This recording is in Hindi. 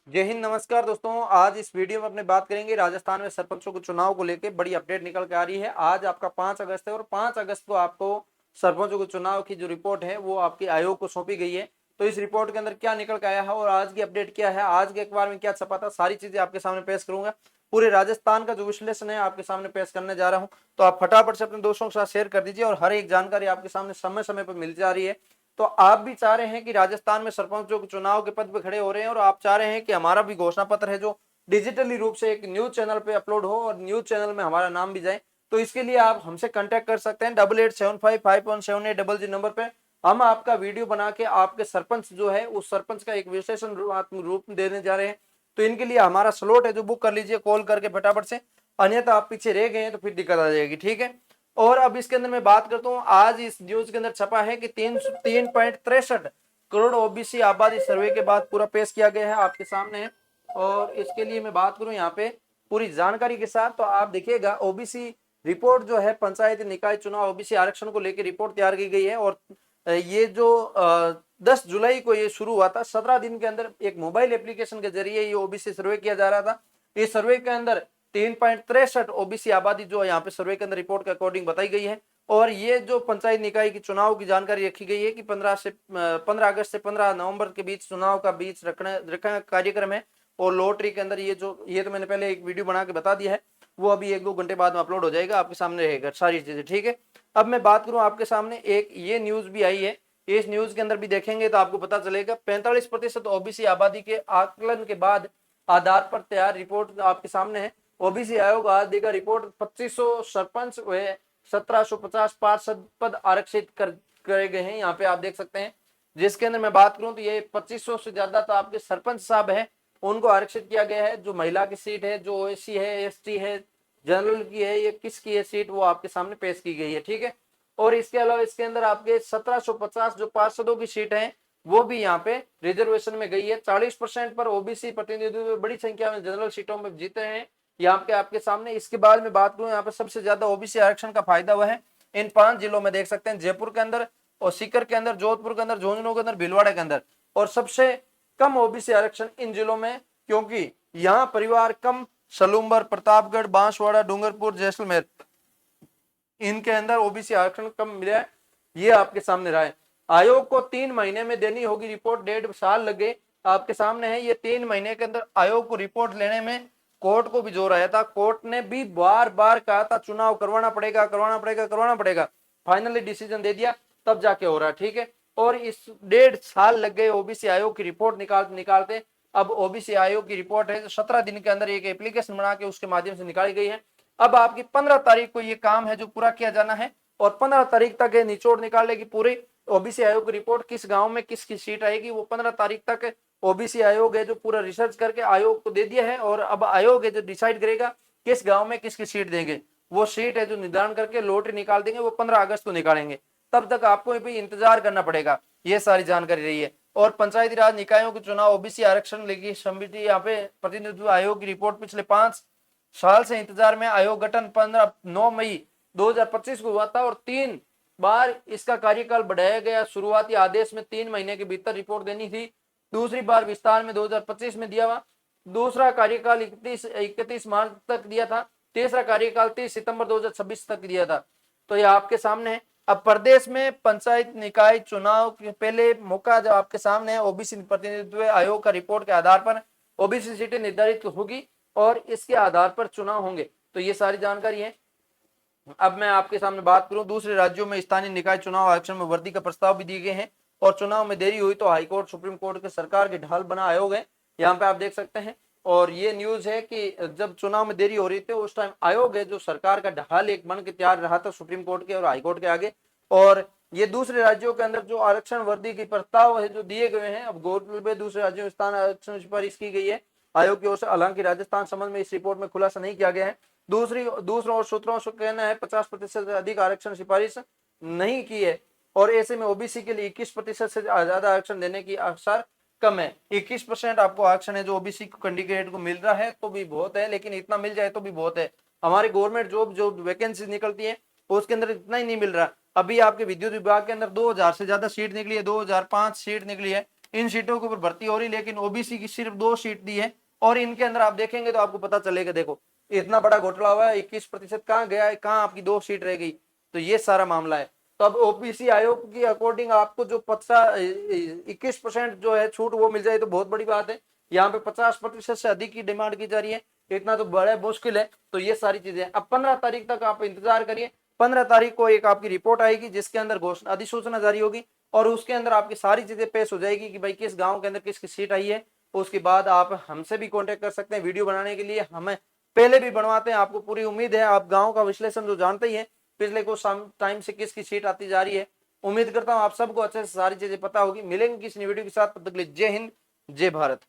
जय हिंद, नमस्कार दोस्तों। आज इस वीडियो में अपने बात करेंगे राजस्थान में सरपंचों के चुनाव को लेकर बड़ी अपडेट निकल के आ रही है। आज आपका 5 अगस्त है और 5 अगस्त को आपको सरपंचों के चुनाव की जो रिपोर्ट है वो आपके आयोग को सौंपी गई है। तो इस रिपोर्ट के अंदर क्या निकल के आया है और आज की अपडेट क्या है, आज के अखबार में क्या छपा था, सारी चीजें आपके सामने पेश करूंगा। पूरे राजस्थान का जो विश्लेषण है आपके सामने पेश करने जा रहा हूं। तो आप फटाफट से अपने दोस्तों के साथ शेयर कर दीजिए और हर एक जानकारी आपके सामने समय समय पर मिल जा रही है। तो आप भी चाह रहे हैं कि राजस्थान में सरपंचों के चुनाव के पद पे खड़े हो रहे हैं और आप चाह रहे हैं कि हमारा भी घोषणा पत्र है जो डिजिटली रूप से एक न्यूज चैनल पे अपलोड हो और न्यूज चैनल में हमारा नाम भी जाए। तो इसके लिए आप हमसे कांटेक्ट कर सकते हैं 8875517800 नंबर पे। हम आपका वीडियो बना के आपके सरपंच जो है उस सरपंच का एक विश्लेषण रूप देने जा रहे हैं। तो इनके लिए हमारा स्लॉट है जो बुक कर लीजिए कॉल करके फटाफट से, अन्यथा आप पीछे रह गए हैं तो फिर दिक्कत आ जाएगी। ठीक है। और अब इसके अंदर मैं बात करता हूं, आज इस न्यूज के अंदर छपा है कि 3.63 करोड़ ओबीसी आबादी सर्वे के बाद पूरा पेश किया गया है आपके सामने। और इसके लिए मैं बात करूं यहाँ पे पूरी जानकारी के साथ, तो आप देखिएगा ओबीसी रिपोर्ट जो है पंचायती निकाय चुनाव ओबीसी आरक्षण को लेकर रिपोर्ट तैयार की गई है। और ये जो 10 जुलाई को ये शुरू हुआ था, 17 दिन के अंदर एक मोबाइल एप्लीकेशन के जरिए ये ओबीसी सर्वे किया जा रहा था। इस सर्वे के अंदर 3.63 ओबीसी आबादी जो यहाँ पे सर्वे के अंदर रिपोर्ट के अकॉर्डिंग बताई गई है। और ये जो पंचायत निकाय की चुनाव की जानकारी रखी गई है कि 15 अगस्त से 15 नवंबर के बीच चुनाव का बीच रखने कार्यक्रम है। और लॉटरी के अंदर ये तो मैंने पहले एक वीडियो बना के बता दिया है, वो अभी 1-2 घंटे बाद में अपलोड हो जाएगा, आपके सामने रहेगा सारी चीजें। ठीक है। अब मैं बात करूं आपके सामने, एक ये न्यूज भी आई है, इस न्यूज के अंदर भी देखेंगे तो आपको पता चलेगा 45% ओबीसी आबादी के आकलन के बाद आधार पर तैयार रिपोर्ट आपके सामने है। ओबीसी आयोग आज देगा रिपोर्ट। 2500 सरपंच व 1750 पार्षद पद आरक्षित करे गए हैं। यहाँ पे आप देख सकते हैं, जिसके अंदर मैं बात करूं तो ये 2500 से ज्यादा तो आपके सरपंच साहब हैं, उनको आरक्षित किया गया है। जो महिला की सीट है, जो ओएसी है, एसटी है, जनरल की है, ये किसकी है सीट, वो आपके सामने पेश की गई है। ठीक है। और इसके अलावा इसके अंदर आपके 1750 जो पार्षदों की सीट है वो भी यहाँ पे रिजर्वेशन में गई है। 40% पर ओबीसी प्रतिनिधित्व बड़ी संख्या में जनरल सीटों में जीते हैं यहाँ पे आपके सामने। इसके बाद में बात करूं यहाँ पे सबसे ज्यादा ओबीसी आरक्षण का फायदा हुआ है इन 5 जिलों में, देख सकते हैं जयपुर के अंदर और सीकर के अंदर, जोधपुर के अंदर, झुंझुनू के अंदर, भीलवाड़ा के अंदर। और सबसे कम ओबीसी आरक्षण इन जिलों में, क्योंकि यहाँ परिवार कम सलूम्बर, प्रतापगढ़, बांसवाड़ा, डूंगरपुर, जैसलमेर, इनके अंदर ओबीसी आरक्षण कम मिला है। ये आपके सामने रहा है। आयोग को 3 महीने में देनी होगी रिपोर्ट, 1.5 साल लगे आपके सामने है। ये 3 महीने के अंदर आयोग को रिपोर्ट लेने में कोर्ट को भी जोर आया था। कोर्ट ने भी बार बार कहा था चुनाव करवाना पड़ेगा, करवाना पड़ेगा, करवाना पड़ेगा। फाइनली डिसीजन दे दिया, तब जाके हो रहा है। ठीक है। और इस 1.5 साल लग गए ओबीसी आयोग की रिपोर्ट निकालते। अब ओबीसी आयोग की रिपोर्ट है 17 दिन के अंदर एक एप्लीकेशन बना के उसके माध्यम से निकाली गई है। अब आपकी 15 तारीख को ये काम है जो पूरा किया जाना है और 15 तारीख तक ये निचोड़ निकालेगी पूरी ओबीसी आयोग की रिपोर्ट। किस गांव में किसकी सीट आएगी वो 15 तारीख तक ओबीसी आयोग है जो पूरा रिसर्च करके आयोग को दे दिया है। और अब आयोग है जो डिसाइड करेगा किस गांव में किसकी सीट देंगे। वो सीट है जो निर्धारण करके लॉटरी निकाल देंगे, वो 15 अगस्त को निकालेंगे। तब तक आपको भी इंतजार करना पड़ेगा। ये सारी जानकारी रही है। और पंचायती राज निकायों के चुनाव ओबीसी आरक्षण लेगी समिति यहाँ पे प्रतिनिधित्व आयोग की रिपोर्ट पिछले 5 साल से इंतजार में। आयोग गठन 9 मई 2025 को हुआ था और 3 बार इसका कार्यकाल बढ़ाया गया। शुरुआती आदेश में 3 महीने के भीतर रिपोर्ट देनी थी, दूसरी बार विस्तार में 2025 में दिया हुआ। दूसरा कार्यकाल 31 मार्च तक दिया था, तीसरा कार्यकाल 30 सितंबर 2026 तक दिया था। तो यह आपके सामने है। अब प्रदेश में पंचायत निकाय चुनाव के पहले मौका जब आपके सामने है, ओबीसी प्रतिनिधित्व आयोग का रिपोर्ट के आधार पर ओबीसी सीटें निर्धारित होगी और इसके आधार पर चुनाव होंगे। तो ये सारी जानकारी है। अब मैं आपके सामने बात करूं, दूसरे राज्यों में स्थानीय निकाय चुनाव आरक्षण में वृद्धि का प्रस्ताव भी दिए गए हैं और चुनाव में देरी हुई तो हाईकोर्ट, सुप्रीम कोर्ट के सरकार के ढाल बना आयोग है, यहाँ पे आप देख सकते हैं। और ये न्यूज है कि जब चुनाव में देरी हो रही थी उस टाइम आयोग है जो सरकार का ढाल एक बन के तैयार रहा था सुप्रीम कोर्ट के और हाईकोर्ट के आगे। और ये दूसरे राज्यों के अंदर जो आरक्षण वृद्धि की प्रस्ताव है जो दिए गए हैं, अब गौरतलब है दूसरे राज्यों में स्थान आरक्षण सिफारिश की गई है आयोग की ओर से। हालांकि राजस्थान संबंध में इस रिपोर्ट में खुलासा नहीं किया गया है। दूसरों और सूत्रों से कहना है 50% से अधिक आरक्षण सिफारिश नहीं की है और ऐसे में ओबीसी के लिए 21% से ज्यादा आरक्षण देने की आसार कम है। 21% आपको आरक्षण है जो ओबीसी कैंडिडेट को मिल रहा है तो भी बहुत है, लेकिन इतना मिल जाए तो भी बहुत है। हमारी गवर्नमेंट जॉब जो वैकेंसी निकलती है उसके अंदर इतना ही नहीं मिल रहा। अभी आपके विद्युत विभाग के अंदर 2000 से ज्यादा सीट निकली है, 2005 सीट निकली है। इन सीटों के ऊपर भर्ती हो रही, लेकिन ओबीसी की सिर्फ 2 सीट दी है। और इनके अंदर आप देखेंगे तो आपको पता चलेगा, देखो इतना बड़ा घोटाला हुआ है, 21% कहाँ गया है, कहाँ आपकी 2 सीट रह गई। तो ये सारा मामला है। तो अब ओबीसी आयोग की अकॉर्डिंग आपको जो 21% जो है छूट वो मिल जाए तो बहुत बड़ी बात है। यहाँ पे 50% से अधिक की डिमांड की जा रही है, इतना तो बड़ा मुश्किल है। तो ये सारी चीजें अब 15 तारीख तक आप इंतजार करिए। 15 तारीख को एक आपकी रिपोर्ट आएगी जिसके अंदर घोषणा अधिसूचना जारी होगी और उसके अंदर आपकी सारी चीजें पेश हो जाएगी कि भाई किस गांव के अंदर किसकी सीट आई है। उसके बाद आप हमसे भी कांटेक्ट कर सकते हैं वीडियो बनाने के लिए, हमें पहले भी बनवाते हैं। आपको पूरी उम्मीद है, आप गांव का विश्लेषण जो जानते ही है पिछले कुछ टाइम से किसकी सीट आती जा रही है। उम्मीद करता हूं आप सबको अच्छे से सारी चीजें पता होगी। मिलेंगे किसी वीडियो के साथ, तब तक के लिए जय हिंद जय भारत।